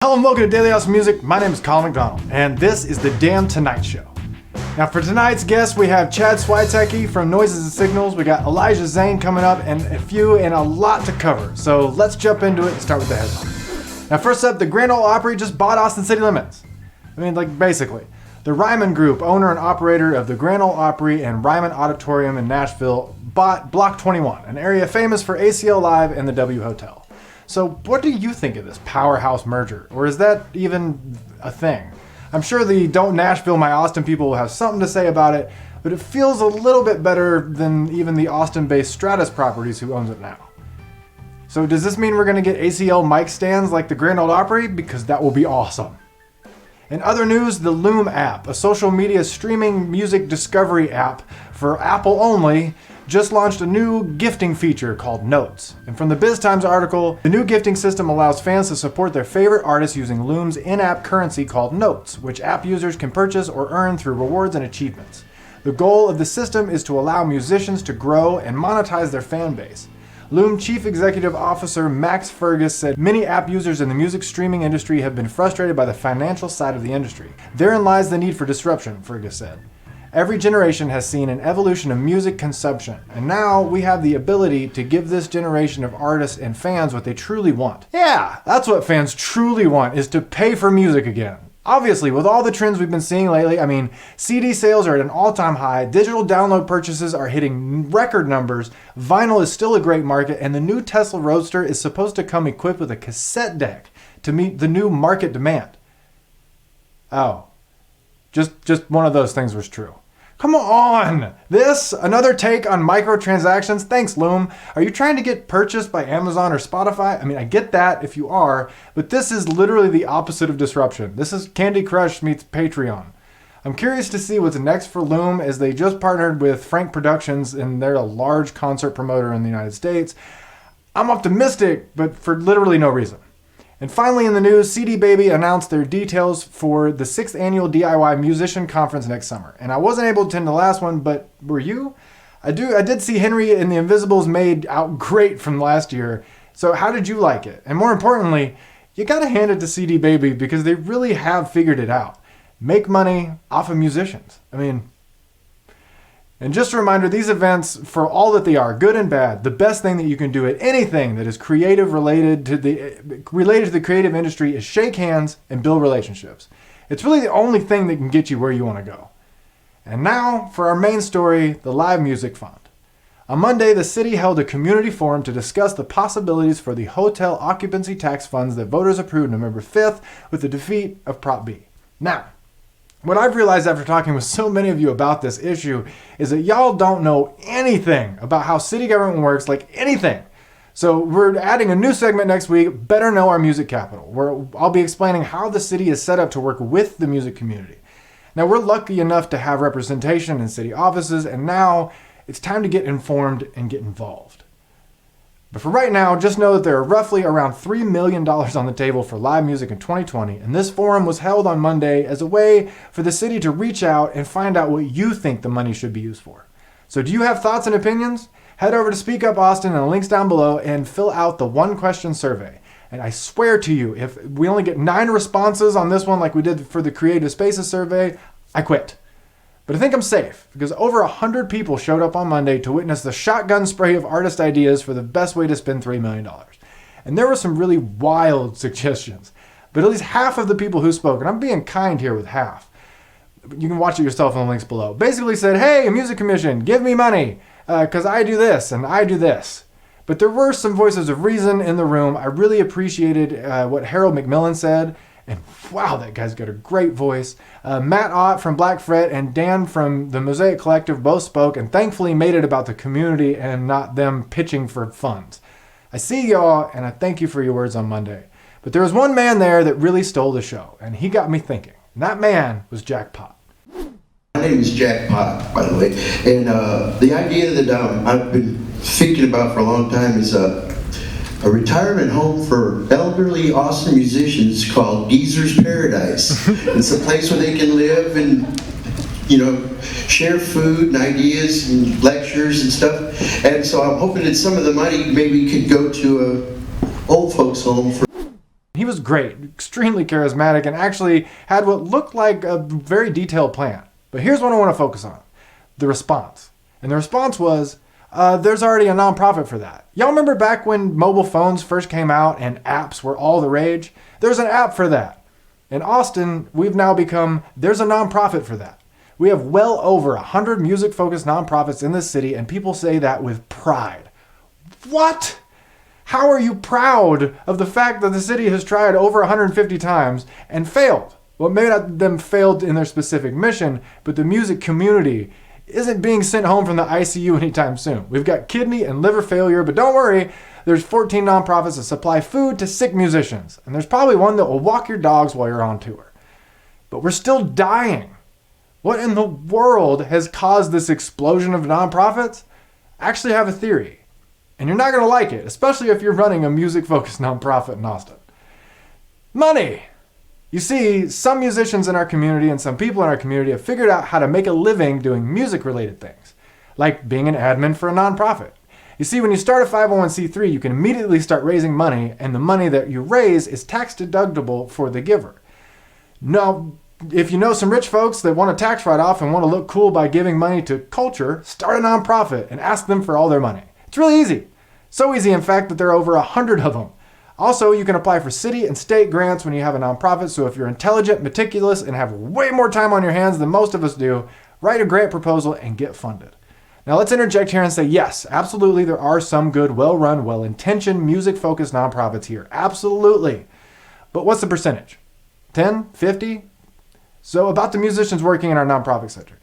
Hello and welcome to Daily Austin Music. My name is Colin McDonald, and this is the Damn Tonight Show. Now for tonight's guest, we have Chad Swiatecki from Noises and Signals. We got Elijah Zane coming up, and a lot to cover. So let's jump into it and start with the headline. Now first up, the Grand Ole Opry just bought Austin City Limits. Basically. The Ryman Group, owner and operator of the Grand Ole Opry and Ryman Auditorium in Nashville, bought Block 21, an area famous for ACL Live and the W Hotel. So what do you think of this powerhouse merger? Or is that even a thing? I'm sure the Don't Nashville My Austin people will have something to say about it, but it feels a little bit better than even the Austin-based Stratus Properties who owns it now. So does this mean we're going to get ACL mic stands like the Grand Ole Opry? Because that will be awesome. In other news, the Loom app, a social media streaming music discovery app for Apple only, just launched a new gifting feature called Notes. And from the BizTimes article, the new gifting system allows fans to support their favorite artists using Loom's in-app currency called Notes, which app users can purchase or earn through rewards and achievements. The goal of the system is to allow musicians to grow and monetize their fan base. Loom Chief Executive Officer Max Fergus said many app users in the music streaming industry have been frustrated by the financial side of the industry. Therein lies the need for disruption, Fergus said. Every generation has seen an evolution of music consumption, and now we have the ability to give this generation of artists and fans what they truly want. Yeah, that's what fans truly want, is to pay for music again. Obviously, with all the trends we've been seeing lately, CD sales are at an all-time high, digital download purchases are hitting record numbers, vinyl is still a great market, and the new Tesla Roadster is supposed to come equipped with a cassette deck to meet the new market demand. Oh, just one of those things was true. Come on! Another take on microtransactions? Thanks, Loom. Are you trying to get purchased by Amazon or Spotify? I get that if you are, but this is literally the opposite of disruption. This is Candy Crush meets Patreon. I'm curious to see what's next for Loom, as they just partnered with Frank Productions, and they're a large concert promoter in the United States. I'm optimistic, but for literally no reason. And finally in the news, CD Baby announced their details for the 6th annual DIY Musician Conference next summer. And I wasn't able to attend the last one, but were you? I did see Henry and the Invisibles made out great from last year. So how did you like it? And more importantly, you gotta hand it to CD Baby because they really have figured it out. Make money off of musicians. And just a reminder, these events, for all that they are, good and bad, the best thing that you can do at anything that is creative related to the creative industry is shake hands and build relationships. It's really the only thing that can get you where you want to go. And now for our main story, the Live Music Fund. On Monday, the city held a community forum to discuss the possibilities for the hotel occupancy tax funds that voters approved November 5th with the defeat of Prop B. Now, what I've realized after talking with so many of you about this issue is that y'all don't know anything about how city government works, like anything. So we're adding a new segment next week, Better Know Our Music Capital, where I'll be explaining how the city is set up to work with the music community. Now we're lucky enough to have representation in city offices, and now it's time to get informed and get involved. But for right now, just know that there are roughly around $3 million on the table for live music in 2020, and this forum was held on Monday as a way for the city to reach out and find out what you think the money should be used for. So do you have thoughts and opinions? Head over to Speak Up Austin and the links down below and fill out the one-question survey. And I swear to you, if we only get 9 responses on this one like we did for the Creative Spaces survey, I quit. But I think I'm safe, because over 100 people showed up on Monday to witness the shotgun spray of artist ideas for the best way to spend $3 million. And there were some really wild suggestions. But at least half of the people who spoke, and I'm being kind here with half, you can watch it yourself in the links below, basically said, hey, music commission, give me money, because I do this and I do this. But there were some voices of reason in the room. I really appreciated what Harold McMillan said. And wow, that guy's got a great voice. Matt Ott from Black Fret and Dan from the Mosaic Collective both spoke and thankfully made it about the community and not them pitching for funds. I see y'all, and I thank you for your words on Monday. But there was one man there that really stole the show, and he got me thinking. And that man was Jack Pot. My name is Jack Pot, by the way. And the idea that I've been thinking about for a long time is a retirement home for elderly Austin musicians called Geezer's Paradise. It's a place where they can live and, share food and ideas and lectures and stuff. And so I'm hoping that some of the money maybe could go to a old folks home for He was great, extremely charismatic, and actually had what looked like a very detailed plan. But here's what I want to focus on, the response. And the response was, there's already a nonprofit for that. Y'all remember back when mobile phones first came out and apps were all the rage? There's an app for that. In Austin, we've now become, there's a nonprofit for that. We have well over 100 music-focused nonprofits in this city, and people say that with pride. What? How are you proud of the fact that the city has tried over 150 times and failed? Well, maybe not them failed in their specific mission, but the music community isn't being sent home from the ICU anytime soon. We've got kidney and liver failure, but don't worry, there's 14 nonprofits that supply food to sick musicians, and there's probably one that will walk your dogs while you're on tour. But we're still dying. What in the world has caused this explosion of nonprofits? I actually have a theory, and you're not going to like it, especially if you're running a music-focused nonprofit in Austin. Money! You see, some musicians in our community and some people in our community have figured out how to make a living doing music-related things, like being an admin for a nonprofit. You see, when you start a 501c3, you can immediately start raising money, and the money that you raise is tax deductible for the giver. Now, if you know some rich folks that want a tax write-off and want to look cool by giving money to culture, start a nonprofit and ask them for all their money. It's really easy. So easy, in fact, that there are over 100 of them. Also, you can apply for city and state grants when you have a nonprofit, so if you're intelligent, meticulous, and have way more time on your hands than most of us do, write a grant proposal and get funded. Now let's interject here and say, yes, absolutely, there are some good, well-run, well-intentioned, music-focused nonprofits here. Absolutely. But what's the percentage? 10? 50? So about the musicians working in our nonprofit sector.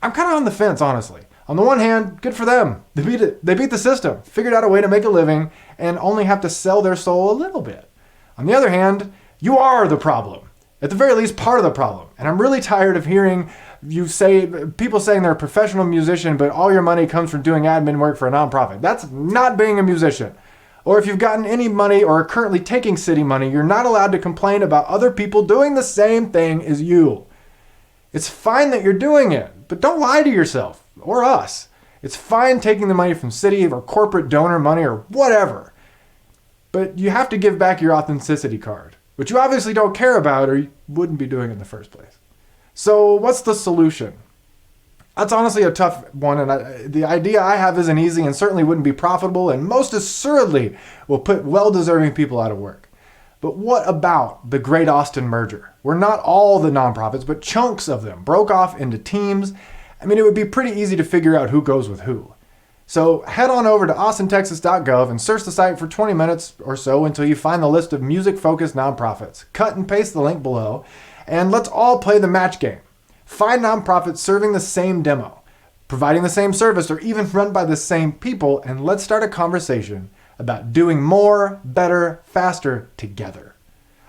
I'm kind of on the fence, honestly. On the one hand, good for them. They beat it. They beat the system, figured out a way to make a living, and only have to sell their soul a little bit. On the other hand, you are the problem. At the very least, part of the problem. And I'm really tired of hearing people saying they're a professional musician, but all your money comes from doing admin work for a nonprofit. That's not being a musician. Or if you've gotten any money or are currently taking city money, you're not allowed to complain about other people doing the same thing as you. It's fine that you're doing it, but don't lie to yourself or us. It's fine taking the money from city or corporate donor money or whatever. But you have to give back your authenticity card, which you obviously don't care about or you wouldn't be doing it in the first place. So what's the solution? That's honestly a tough one, and the idea I have isn't easy and certainly wouldn't be profitable and most assuredly will put well-deserving people out of work. But what about the Great Austin merger, where not all the nonprofits, but chunks of them broke off into teams? I mean, it would be pretty easy to figure out who goes with who. So head on over to austintexas.gov and search the site for 20 minutes or so until you find the list of music-focused nonprofits. Cut and paste the link below, and let's all play the match game. Find nonprofits serving the same demo, providing the same service, or even run by the same people, and let's start a conversation about doing more, better, faster together.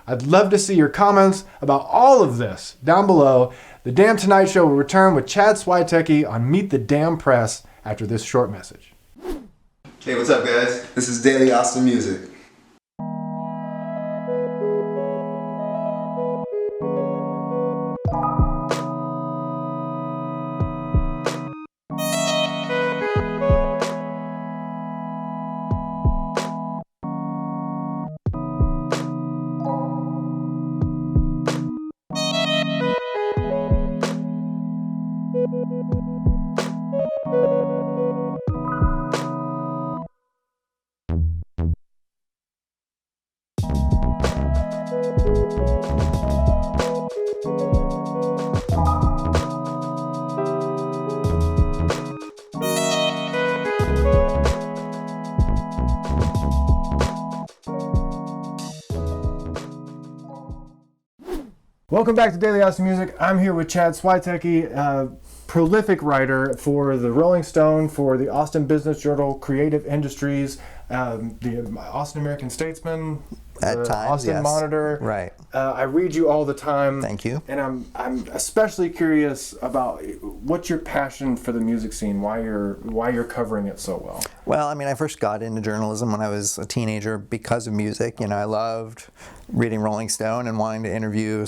I'd love to see your comments about all of this down below. The Damn Tonight Show will return with Chad Swiatecki on Meet the Damn Press after this short message. Hey, what's up, guys? This is Daily Austin Music. Welcome back to Daily Austin Music. I'm here with Chad Swiatecki, prolific writer for the Rolling Stone, for the Austin Business Journal, Creative Industries, the Austin American Statesman, At the times, Austin yes. Monitor. Right. I read you all the time. Thank you. And I'm especially curious about what's your passion for the music scene, why you're covering it so well. Well, I mean, I first got into journalism when I was a teenager because of music. You know, I loved reading Rolling Stone and wanting to interview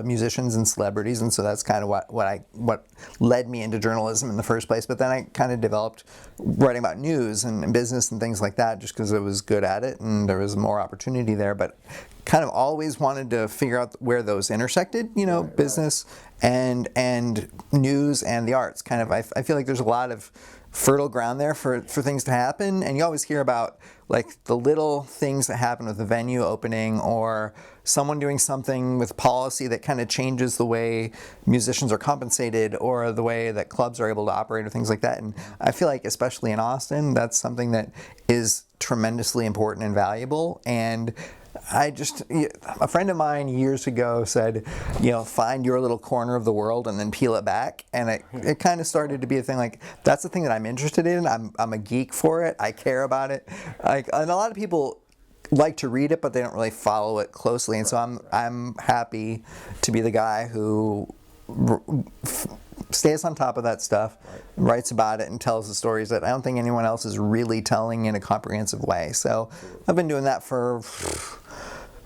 musicians and celebrities, and so that's kind of what led me into journalism in the first place. But then I kind of developed writing about news and business and things like that, just because I was good at it and there was more opportunity there. But kind of always wanted to figure out where those intersected, business and news and the arts. Kind of, I feel like there's a lot of fertile ground there for things to happen, and you always hear about like the little things that happen with the venue opening or someone doing something with policy that kind of changes the way musicians are compensated or the way that clubs are able to operate or things like that. And I feel like especially in Austin, that's something that is tremendously important and valuable. And a friend of mine years ago said, find your little corner of the world and then peel it back. And it kind of started to be a thing like, that's the thing that I'm interested in. I'm a geek for it. I care about it. And a lot of people like to read it, but they don't really follow it closely. And so I'm happy to be the guy who stays on top of that stuff, writes about it, and tells the stories that I don't think anyone else is really telling in a comprehensive way. So I've been doing that for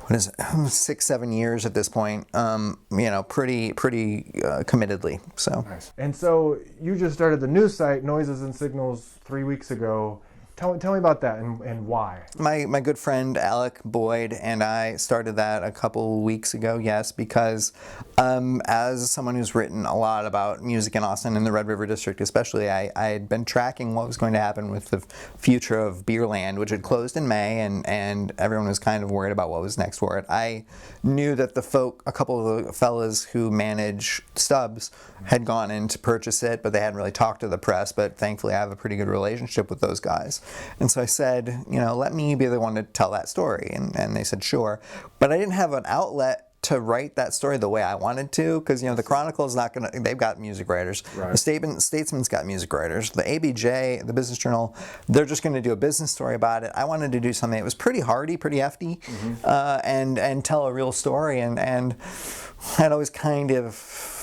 6-7 years at this point, pretty committedly. So. Nice. And so you just started the news site, Noises and Signals, 3 weeks ago. Tell me about that and why. My good friend Alec Boyd and I started that a couple weeks ago, yes, because as someone who's written a lot about music in Austin and the Red River District especially, I had been tracking what was going to happen with the future of Beerland, which had closed in May, and everyone was kind of worried about what was next for it. I knew that a couple of the fellas who manage Stubbs had gone in to purchase it, but they hadn't really talked to the press, but thankfully I have a pretty good relationship with those guys. And so I said, let me be the one to tell that story. And they said, sure. But I didn't have an outlet to write that story the way I wanted to, because, the Chronicle is not going to, they've got music writers. Right. The Statesman's got music writers. The ABJ, the Business Journal, they're just going to do a business story about it. I wanted to do something that was pretty hardy, pretty hefty, and tell a real story. And I'd always kind of,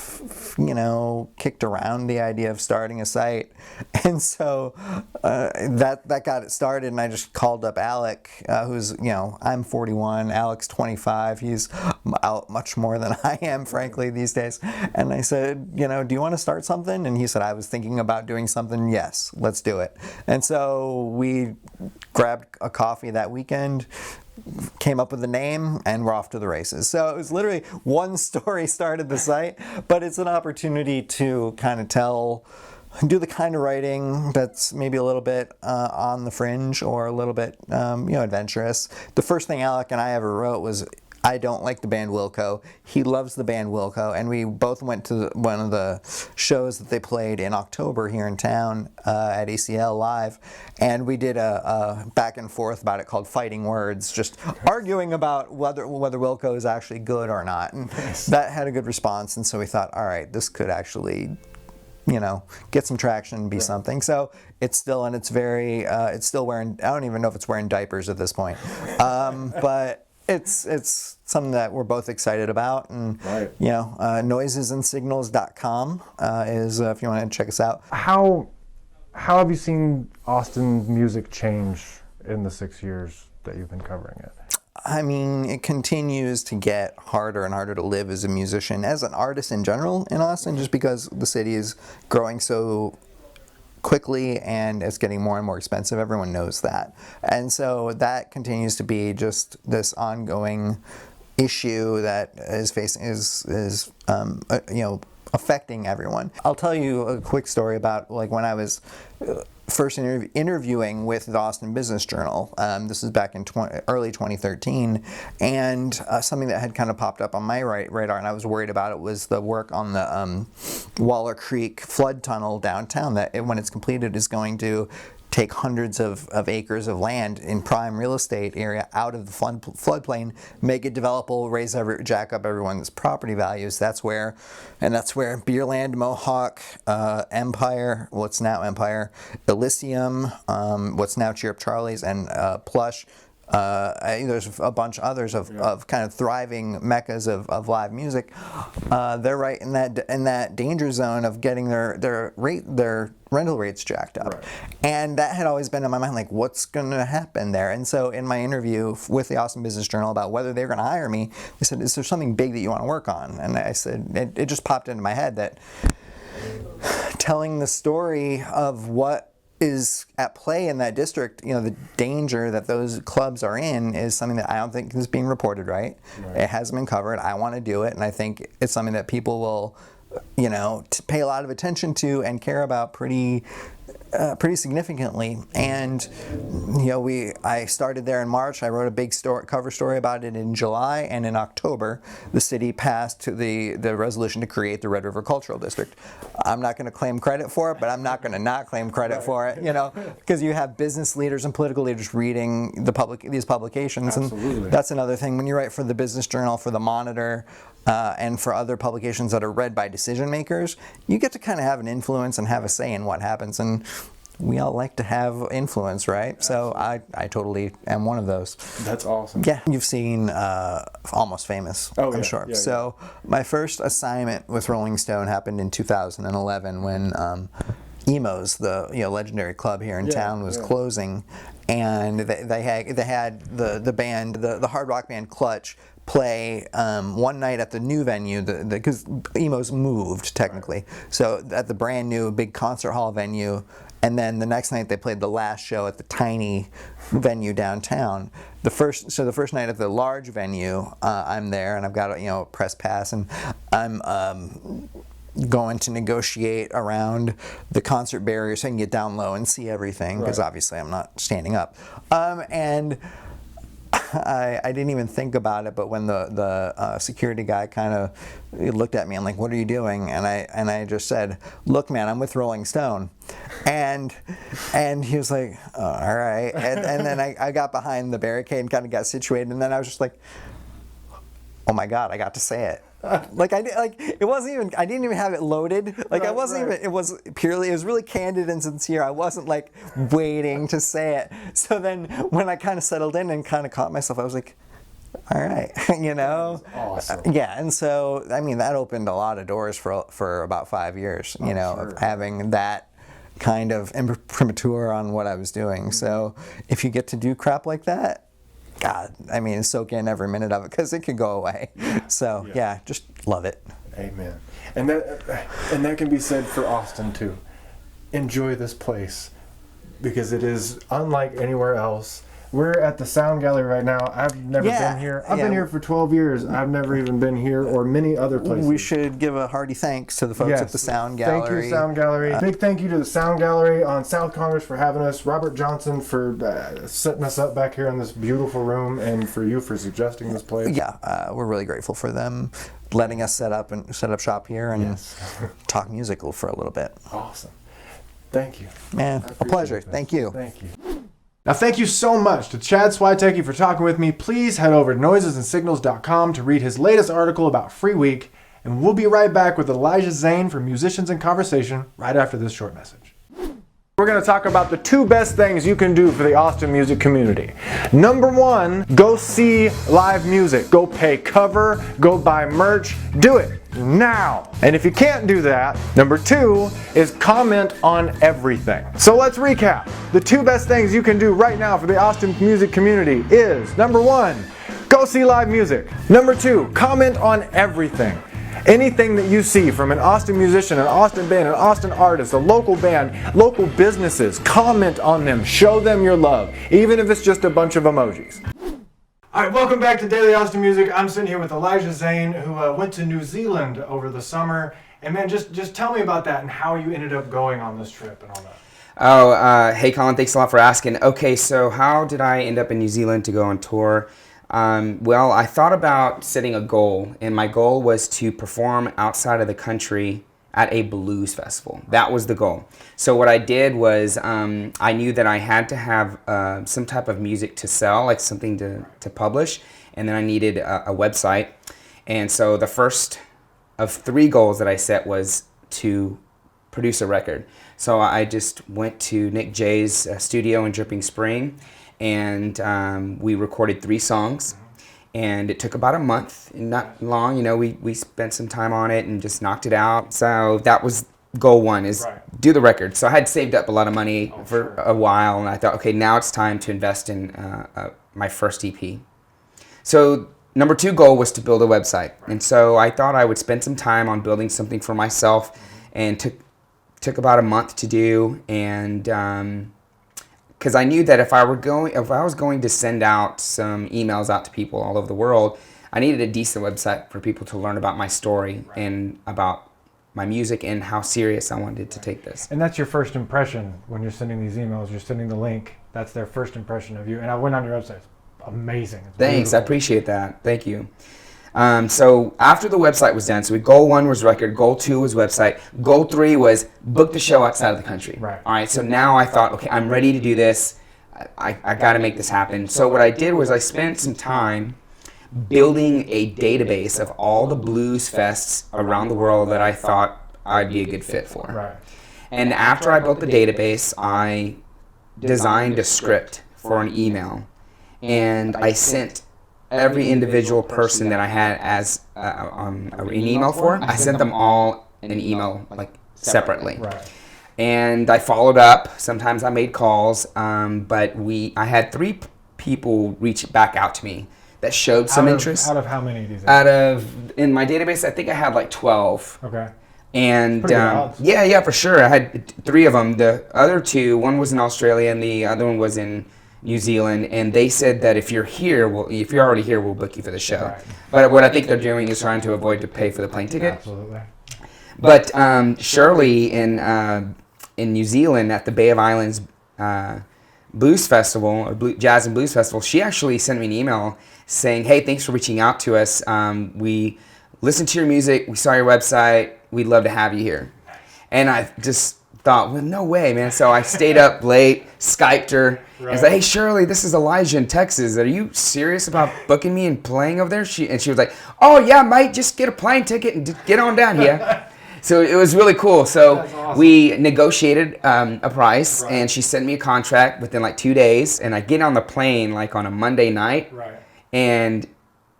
kicked around the idea of starting a site. And so that got it started, and I just called up Alec, who's, I'm 41, Alec's 25. He's out much more than I am, frankly, these days. And I said, do you want to start something? And he said, I was thinking about doing something. Yes, let's do it. And so we grabbed a coffee that weekend, came up with a name, and we're off to the races. So it was literally one story started the site, but it's an opportunity to kind of do the kind of writing that's maybe a little bit on the fringe or a little bit adventurous. The first thing Alec and I ever wrote was, I don't like the band Wilco. He loves the band Wilco, and we both went to one of the shows that they played in October here in town at ACL Live, and we did a back and forth about it called Fighting Words, just arguing about whether Wilco is actually good or not, and that had a good response. And so we thought, all right, this could actually get some traction and be something. So it's still, and it's still wearing, I don't even know if it's wearing diapers at this point, but it's something that we're both excited about. And noisesandsignals.com is if you want to check us out. How have you seen Austin music change in the 6 years that you've been covering it? I mean, it continues to get harder and harder to live as a musician, as an artist in general in Austin, just because the city is growing so quickly and it's getting more and more expensive. Everyone knows that. And so that continues to be just this ongoing issue that is affecting everyone. I'll tell you a quick story about when I was first interviewing with the Austin Business Journal. This is back in early 2013, and something that had kind of popped up on my radar, and I was worried about it, was the work on the Waller Creek flood tunnel downtown that, when it's completed, is going to take hundreds of acres of land in prime real estate area out of the floodplain, make it developable, jack up everyone's property values. That's where Beerland, Mohawk, Empire, what's now Empire, Elysium, what's now Cheer Up Charlie's, and Plush. There's a bunch of others of kind of thriving meccas of live music. They're right in that danger zone of getting their rental rates jacked up. Right. And that had always been in my mind, like, what's going to happen there? And so in my interview with the Austin Business Journal about whether they were going to hire me, they said, is there something big that you want to work on? And I said, it just popped into my head that telling the story of what is at play in that district, the danger that those clubs are in is something that I don't think is being reported right. It hasn't been covered. I want to do it, and I think it's something that people will, pay a lot of attention to and care about pretty significantly. And I started there in March. I wrote a big cover story about it in July, and in October the city passed the resolution to create the Red River Cultural District. I'm not going to claim credit for it, but I'm not going to not claim credit for it, because you have business leaders and political leaders reading these publications. Absolutely. And that's another thing. When you write for the Business Journal, for the Monitor, and for other publications that are read by decision makers, you get to kind of have an influence and have a say in what happens. And we all like to have influence, right? Absolutely. So I totally am one of those. That's awesome. Yeah, you've seen Almost Famous, I'm sure. Yeah, so my first assignment with Rolling Stone happened in 2011 when Emo's, the legendary club here in town, was closing, and they had the band, the hard rock band Clutch, play one night at the new venue, because Emo's moved technically, so at the brand new big concert hall venue, and then the next night they played the last show at the tiny venue downtown. The first night at the large venue, I'm there and I've got a press pass, and I'm going to negotiate around the concert barrier so I can get down low and see everything, because obviously I'm not standing up, and I didn't even think about it, but when the security guy kind of looked at me, I'm like, "What are you doing?" And I just said, "Look, man, I'm with Rolling Stone," and he was like, "Oh, all right," and then I got behind the barricade and kind of got situated, and then I was just like, "Oh my God, I got to say it." It wasn't even, I didn't even have it loaded. I wasn't even, it was really candid and sincere. I wasn't waiting to say it. So then when I kind of settled in and kind of caught myself, I was like, all right, Awesome. Yeah, and so, that opened a lot of doors for about 5 years, of having that kind of imprimatur on what I was doing. Mm-hmm. So if you get to do crap like that, God, soak in every minute of it, because it could go away. So yeah, just love it. Amen. And that can be said for Austin too. Enjoy this place, because it is unlike anywhere else. We're at the Sound Gallery right now. I've never been here. I've been here for 12 years. I've never even been here or many other places. We should give a hearty thanks to the folks at the Sound Gallery. Thank you, Sound Gallery. Big thank you to the Sound Gallery on South Congress for having us, Robert Johnson for setting us up back here in this beautiful room, and for you for suggesting this place. Yeah, we're really grateful for them letting us set up shop here and talk musical for a little bit. Awesome. Thank you. Man, a pleasure. Thank you. Thank you. Now, thank you so much to Chad Swiatecki for talking with me. Please head over to noisesandsIgnals.com to read his latest article about Free Week, and we'll be right back with Elijah Zane from Musicians in Conversation right after this short message. We're going to talk about the 2 best things you can do for the Austin music community. Number 1, go see live music. Go pay cover, go buy merch, do it now. And if you can't do that, number 2 is comment on everything. So let's recap. The 2 best things you can do right now for the Austin music community is, number 1, go see live music. Number 2, comment on everything. Anything that you see from an Austin musician, an Austin band, an Austin artist, a local band, local businesses, comment on them, show them your love, even if it's just a bunch of emojis. All right, welcome back to Daily Austin Music. I'm sitting here with Elijah Zane, who went to New Zealand over the summer. And man, just tell me about that and how you ended up going on this trip and all that. Oh, hey Colin, thanks a lot for asking. Okay, so how did I end up in New Zealand to go on tour? Well, I thought about setting a goal, and my goal was to perform outside of the country at a blues festival. That was the goal. So what I did was I knew that I had to have some type of music to sell, like something to publish, and then I needed a website. And so the first of 3 goals that I set was to produce a record. So I just went to Nick Jay's studio in Dripping Spring, and we recorded 3 songs, and it took about a month, not long. We spent some time on it and just knocked it out. So that was goal 1, is do the record. So I had saved up a lot of money for a while, and I thought, okay, now it's time to invest in my first EP. So number 2 goal was to build a website, and so I thought I would spend some time on building something for myself, and took about a month to do, and because I knew that if I was going to send out some emails out to people all over the world, I needed a decent website for people to learn about my story and about my music and how serious I wanted to take this. And that's your first impression when you're sending these emails. You're sending the link. That's their first impression of you. And I went on your website. It's amazing. It's Thanks, beautiful. I appreciate that. Thank you. So after the website was done, so goal 1 was record, goal 2 was website, goal 3 was book the show outside of the country. Right. All right, so now I thought, okay, I'm ready to do this. I got to make this happen. So what I did was I spent some time building a database of all the blues fests around the world that I thought I'd be a good fit for. Right. And after I built the database, I designed a script for an email, and I sent every individual person that I had as an email for. I sent them all an email like separately. Right. And I followed up. Sometimes I made calls, but I had 3 people reach back out to me that showed some interest. Out of how many do you think? In my database, I think I had like 12. Okay. And Pretty good odds. yeah, for sure. I had 3 of them. The other 2, one was in Australia and the other one was in New Zealand, and they said that if you're already here, we'll book you for the show. Right. But what I think they're doing is trying to avoid to pay for the plane ticket. Absolutely. But Shirley in New Zealand at the Bay of Islands Blues Festival, or Jazz and Blues Festival, she actually sent me an email saying, "Hey, thanks for reaching out to us. We listened to your music. We saw your website. We'd love to have you here." And I just thought, well, no way, man. So I stayed up late, Skyped her, and was like, "Hey, Shirley, this is Elijah in Texas. Are you serious about booking me and playing over there?" She was like, "Oh, yeah, mate, just get a plane ticket and just get on down here." So it was really cool. So awesome. we negotiated a price, and she sent me a contract within like 2 days, and I get on the plane like on a Monday night, Right. and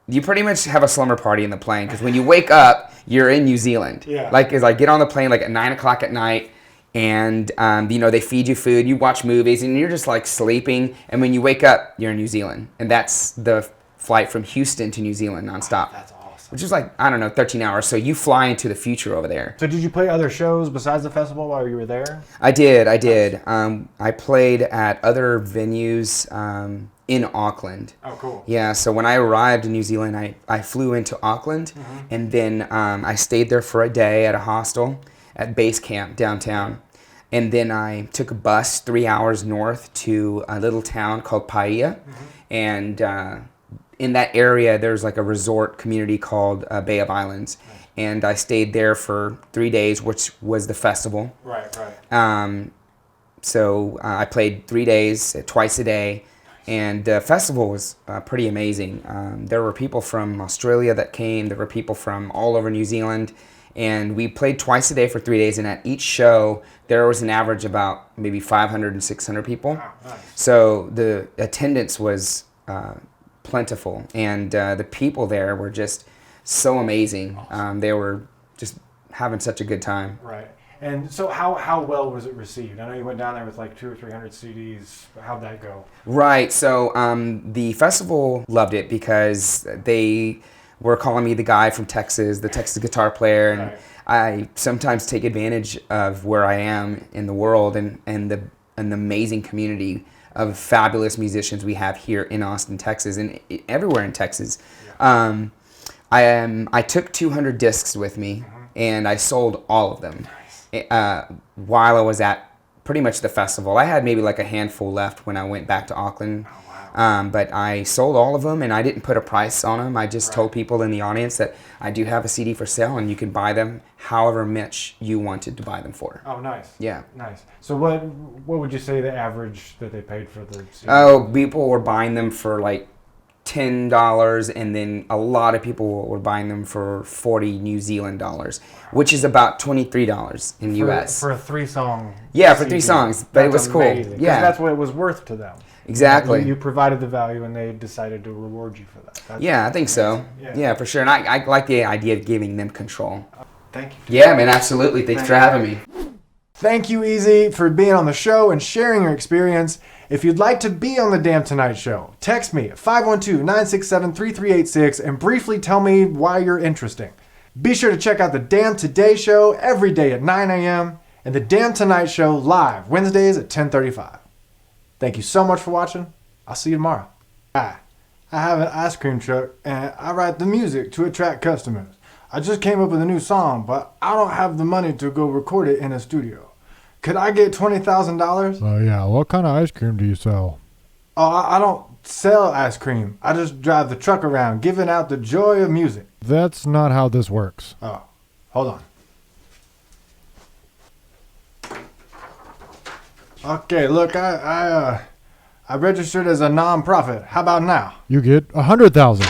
you pretty much have a slumber party in the plane, because when you wake up, you're in New Zealand. Yeah. Like, as I get on the plane like at 9 o'clock at night, and they feed you food, you watch movies, and you're just like sleeping, and when you wake up, you're in New Zealand. And that's the flight from Houston to New Zealand nonstop. That's awesome. Which is like, I don't know, 13 hours. So you fly into the future over there. So did you play other shows besides the festival while you were there? I did. I played at other venues in Auckland. Oh, cool. Yeah, so when I arrived in New Zealand, I flew into Auckland, and then I stayed there for a day at a hostel at base camp downtown. And then I took a bus 3 hours north to a little town called Paia. And in that area, there's like a resort community called Bay of Islands. And I stayed there for 3 days, which was the festival. Right, right. So I played 3 days, twice a day. And the festival was pretty amazing. There were people from Australia that came. There were people from all over New Zealand. And we played twice a day for 3 days. And at each show, there was an average about maybe 500 and 600 people. Wow, nice. So the attendance was plentiful. And the people there were just so amazing. Awesome. They were just having such a good time. Right. And so how well was it received? I know you went down there with like 200 or 300 CDs. How'd that go? Right. So the festival loved it because they were calling me the guy from Texas, the Texas guitar player. And Right. I sometimes take advantage of where I am in the world and the amazing community of fabulous musicians we have here in Austin, Texas, and everywhere in Texas. Yeah. I took 200 discs with me, and I sold all of them. While I was at pretty much the festival. I had maybe like a handful left when I went back to Auckland. Oh, wow. But I sold all of them, and I didn't put a price on them. I just Right. told people in the audience that I do have a CD for sale, and you can buy them however much you wanted to buy them for. Oh, nice. Yeah. Nice. So what would you say the average that they paid for the CD? Oh, people were buying them for like $10, and then a lot of people were buying them for 40 New Zealand dollars, which is about $23 in US. For a 3-song. Yeah, for 3 CD. songs, but it That's was cool. amazing, 'cause Yeah. that's what it was worth to them. Exactly. You provided the value, and they decided to reward you for that. That's Yeah, I think so. amazing. Yeah, for sure. And I like the idea of giving them control. Thank you. Yeah, man, absolutely. Thanks for having me. Thank you, Easy, for being on the show and sharing your experience. If you'd like to be on the Damn Tonight Show, text me at 512-967-3386 and briefly tell me why you're interesting. Be sure to check out the Damn Today Show every day at 9 a.m. and The Dan Tonight Show live Wednesdays at 10:35. Thank you so much for watching. I'll see you tomorrow. Hi, I have an ice cream truck and I write the music to attract customers. I just came up with a new song, but I don't have the money to go record it in a studio. Could I get $20,000? Yeah, what kind of ice cream do you sell? Oh, I don't sell ice cream. I just drive the truck around giving out the joy of music. That's not how this works. Oh, hold on. Okay, look, I registered as a non-profit. How about now? You get 100,000.